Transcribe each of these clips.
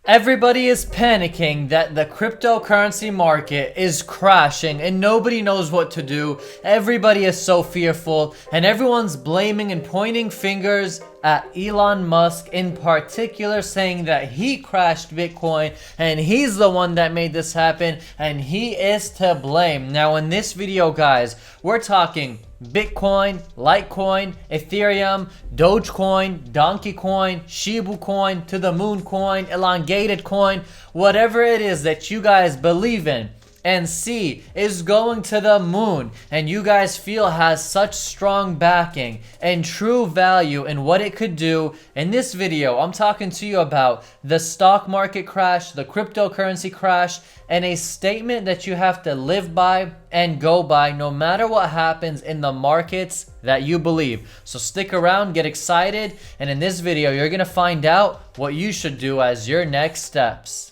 Everybody is panicking that the cryptocurrency market is crashing and nobody knows what to do. Everybody is so fearful and everyone's blaming and pointing fingers at Elon Musk in particular, saying that he crashed Bitcoin and he's the one that made this happen and he is to blame. Now in this video, guys, we're talking Bitcoin, Litecoin, Ethereum, Dogecoin, Donkeycoin, Shibu coin, to the moon coin, elongated coin, whatever it is that you guys believe in and see is going to the moon and you guys feel has such strong backing and true value in what it could do. In this video, I'm talking to you about the stock market crash, the cryptocurrency crash, and a statement that you have to live by and go by no matter what happens in the markets that you believe. So stick around, get excited, and in this video, you're gonna find out what you should do as your next steps.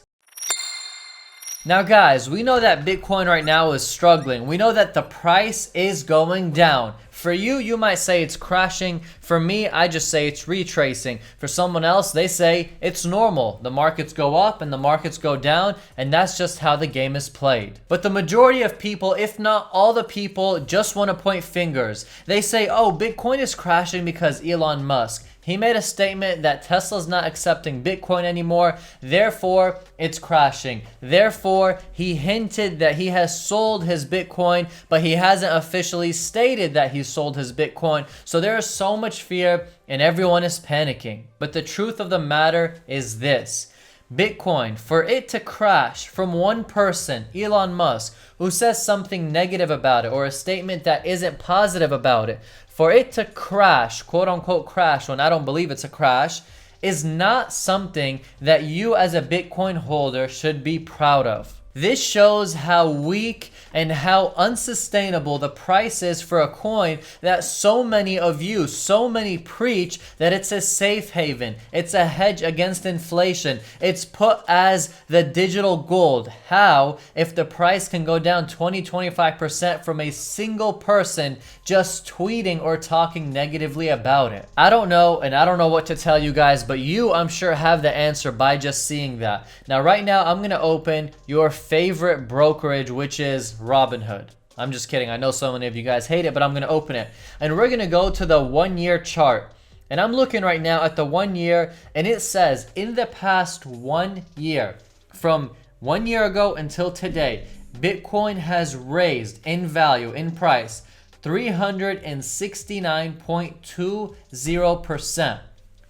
Now guys, we know that Bitcoin right now is struggling. We know that the price is going down. For you, you might say it's crashing. For me, I just say it's retracing. For someone else, they say it's normal. The markets go up and the markets go down, and that's just how the game is played. But the majority of people, if not all the people, just want to point fingers. They say, oh, Bitcoin is crashing because Elon Musk. He made a statement that Tesla's not accepting Bitcoin anymore, therefore it's crashing. Therefore, he hinted that he has sold his Bitcoin, but he hasn't officially stated that he sold his Bitcoin. So there is so much fear and everyone is panicking. But the truth of the matter is this. Bitcoin, for it to crash from one person, Elon Musk, who says something negative about it or a statement that isn't positive about it, for it to crash, quote unquote crash, when I don't believe it's a crash, is not something that you as a Bitcoin holder should be proud of. This shows how weak and how unsustainable the price is for a coin that so many of you, so many preach that it's a safe haven. It's a hedge against inflation. It's put as the digital gold. How, if the price can go down 20-25% from a single person just tweeting or talking negatively about it? I don't know, and I don't know what to tell you guys, but you, I'm sure, have the answer by just seeing that. Now, right now, I'm going to open your favorite brokerage, which is Robinhood. I'm just kidding. I know so many of you guys hate it, but I'm going to open it. And we're going to go to the 1 year chart. And I'm looking right now at the 1 year, and it says in the past 1 year, from 1 year ago until today, Bitcoin has raised in value, in price, 369.20%.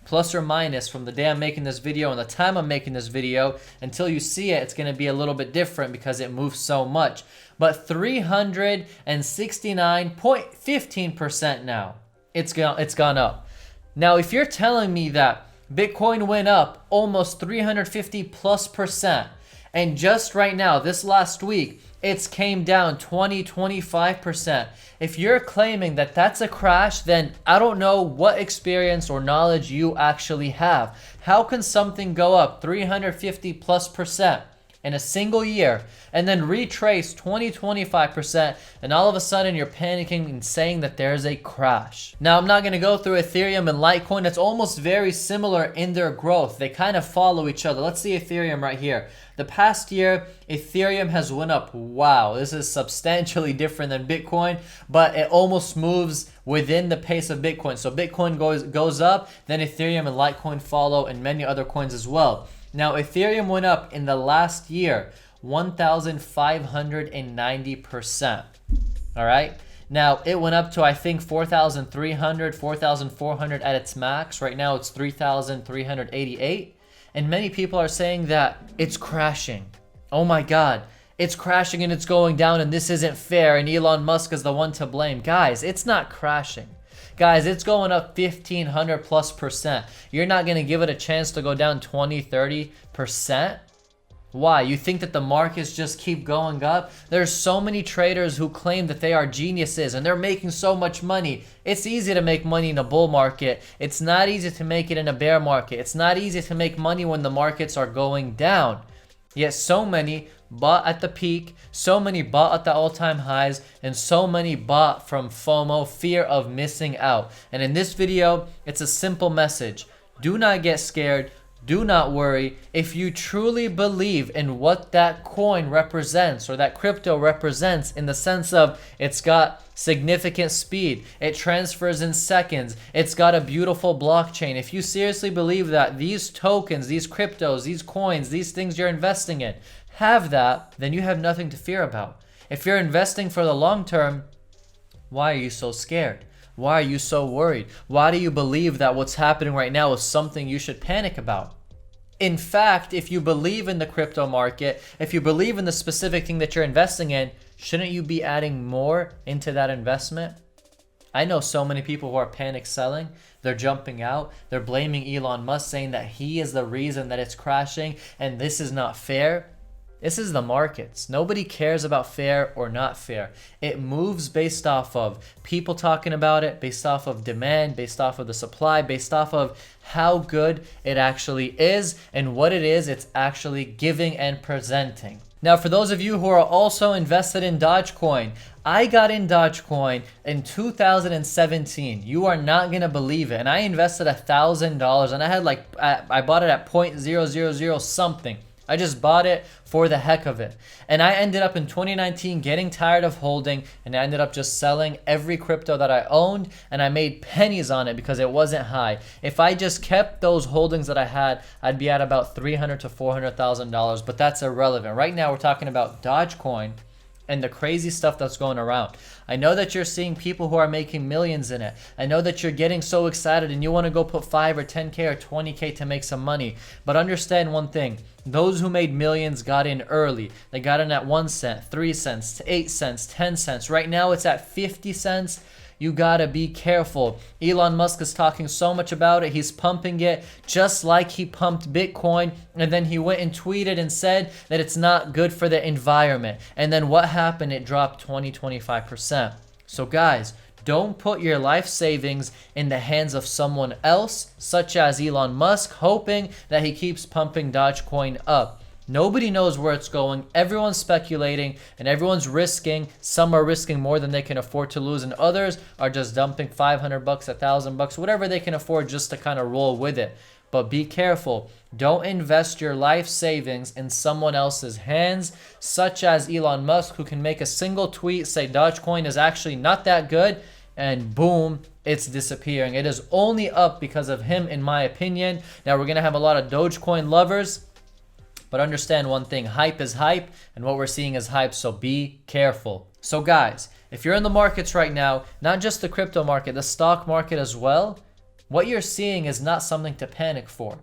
Plus or minus from the day I'm making this video and the time I'm making this video until you see it, it's going to be a little bit different because it moves so much. But 369.15% now. It's gone up. Now, if you're telling me that Bitcoin went up almost 350+%, and just right now, this last week, it's came down 20-25%. If you're claiming that that's a crash, then I don't know what experience or knowledge you actually have. How can something go up 350+% in a single year and then retrace 20-25%, and all of a sudden you're panicking and saying that there's a crash? Now, I'm not going to go through Ethereum and Litecoin. It's almost very similar in their growth. They kind of follow each other. Let's see Ethereum right here. The past year, Ethereum has went up. Wow, this is substantially different than Bitcoin, but it almost moves within the pace of Bitcoin. So Bitcoin goes up, then Ethereum and Litecoin follow, and many other coins as well. Now, Ethereum went up in the last year 1,590%. All right. Now, it went up to, I think, 4,300, 4,400 at its max. Right now, it's 3,388. And many people are saying that it's crashing. Oh my God, it's crashing and it's going down and this isn't fair and Elon Musk is the one to blame. Guys, it's not crashing. Guys, it's going up 1,500+%. You're not going to give it a chance to go down 20-30%? Why? You think that the markets just keep going up? There's so many traders who claim that they are geniuses and they're making so much money. It's easy to make money in a bull market. It's not easy to make it in a bear market. It's not easy to make money when the markets are going down. Yet so many bought at the peak, so many bought at the all-time highs, and so many bought from FOMO, fear of missing out. And in this video, it's a simple message. Do not get scared. Do not worry. If you truly believe in what that coin represents or that crypto represents, in the sense of it's got significant speed, it transfers in seconds, it's got a beautiful blockchain. If you seriously believe that these tokens, these cryptos, these coins, these things you're investing in have that, then you have nothing to fear about. If you're investing for the long term, why are you so scared? Why are you so worried? Why do you believe that what's happening right now is something you should panic about? In fact, if you believe in the crypto market, if you believe in the specific thing that you're investing in, shouldn't you be adding more into that investment? I know so many people who are panic selling. They're jumping out. They're blaming Elon Musk, saying that he is the reason that it's crashing and this is not fair. This is the markets. Nobody cares about fair or not fair. It moves based off of people talking about it, based off of demand, based off of the supply, based off of how good it actually is and what it is it's actually giving and presenting. Now, for those of you who are also invested in Dogecoin, I got in Dogecoin in 2017. You are not going to believe it. And I invested $1,000 and I had I bought it at 0.000 something. I just bought it for the heck of it. And I ended up in 2019 getting tired of holding, and I ended up just selling every crypto that I owned, and I made pennies on it because it wasn't high. If I just kept those holdings that I had, I'd be at about $300,000 to $400,000, but that's irrelevant. Right now we're talking about Dogecoin and the crazy stuff that's going around. I know that you're seeing people who are making millions in it. I know that you're getting so excited and you want to go put 5 or 10K or 20K to make some money. But understand one thing. Those who made millions got in early. They got in at 1 cent, 3 cents, 8 cents, 10 cents. Right now it's at 50 cents. You gotta be careful. Elon Musk is talking so much about it. He's pumping it just like he pumped Bitcoin. And then he went and tweeted and said that it's not good for the environment. And then what happened? It dropped 20-25%. So guys, don't put your life savings in the hands of someone else, such as Elon Musk, hoping that he keeps pumping Dogecoin up. Nobody knows where it's going. Everyone's speculating and everyone's risking. Some are risking more than they can afford to lose, and others are just dumping $500, $1,000, whatever they can afford just to kind of roll with it. But be careful. Don't invest your life savings in someone else's hands, such as Elon Musk, who can make a single tweet, say Dogecoin is actually not that good, and boom, it's disappearing. It is only up because of him, in my opinion. Now, we're going to have a lot of Dogecoin lovers. But understand one thing, hype is hype, and what we're seeing is hype, so be careful. So guys, if you're in the markets right now, not just the crypto market, the stock market as well, what you're seeing is not something to panic for.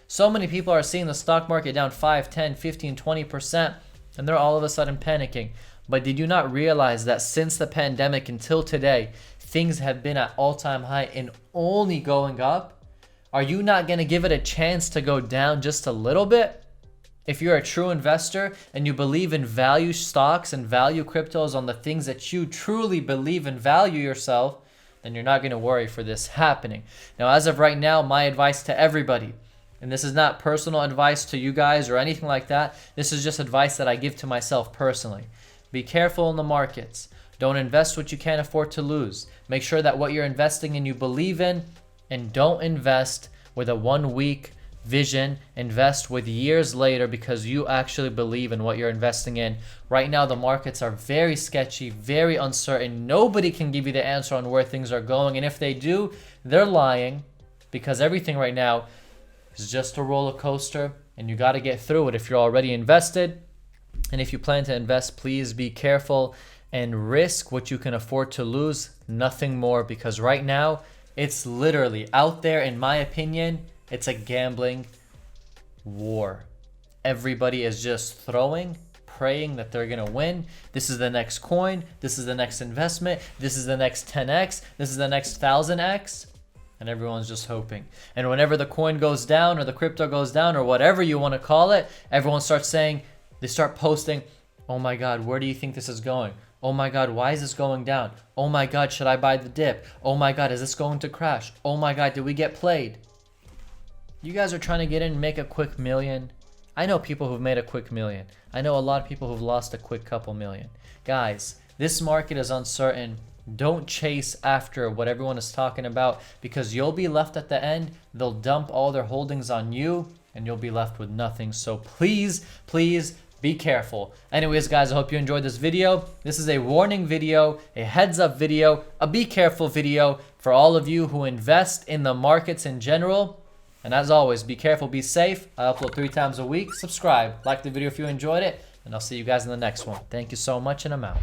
So many people are seeing the stock market down 5, 10, 15, 20%, and they're all of a sudden panicking. But did you not realize that since the pandemic until today, things have been at all-time high and only going up? Are you not going to give it a chance to go down just a little bit? If you're a true investor and you believe in value stocks and value cryptos on the things that you truly believe and value yourself, then you're not going to worry for this happening. Now, as of right now, my advice to everybody, and this is not personal advice to you guys or anything like that, this is just advice that I give to myself personally. Be careful in the markets. Don't invest what you can't afford to lose. Make sure that what you're investing in you believe in, and don't invest with a 1 week vision. Invest with years later because you actually believe in what you're investing in. Right now, the markets are very sketchy, very uncertain. Nobody can give you the answer on where things are going. And if they do, they're lying, because everything right now is just a roller coaster and you got to get through it if you're already invested. And if you plan to invest, please be careful and risk what you can afford to lose, nothing more, because right now it's literally out there, in my opinion, it's a gambling war. Everybody is just throwing, praying that they're going to win. This is the next coin. This is the next investment. This is the next 10x. This is the next 1000x. And everyone's just hoping. And whenever the coin goes down or the crypto goes down or whatever you want to call it, everyone starts saying, they start posting, oh my God, where do you think this is going? Oh my God, why is this going down? Oh my God, should I buy the dip? Oh my God, is this going to crash? Oh my God, did we get played? You guys are trying to get in and make a quick million. I know people who've made a quick million. I know a lot of people who've lost a quick couple million. Guys, this market is uncertain. Don't chase after what everyone is talking about, because you'll be left at the end. They'll dump all their holdings on you, and you'll be left with nothing. So please, please be careful. Anyways, guys, I hope you enjoyed this video. This is a warning video, a heads up video, a be careful video for all of you who invest in the markets in general. And as always, be careful, be safe. I upload 3 times a week. Subscribe, like the video if you enjoyed it, and I'll see you guys in the next one. Thank you so much, and I'm out.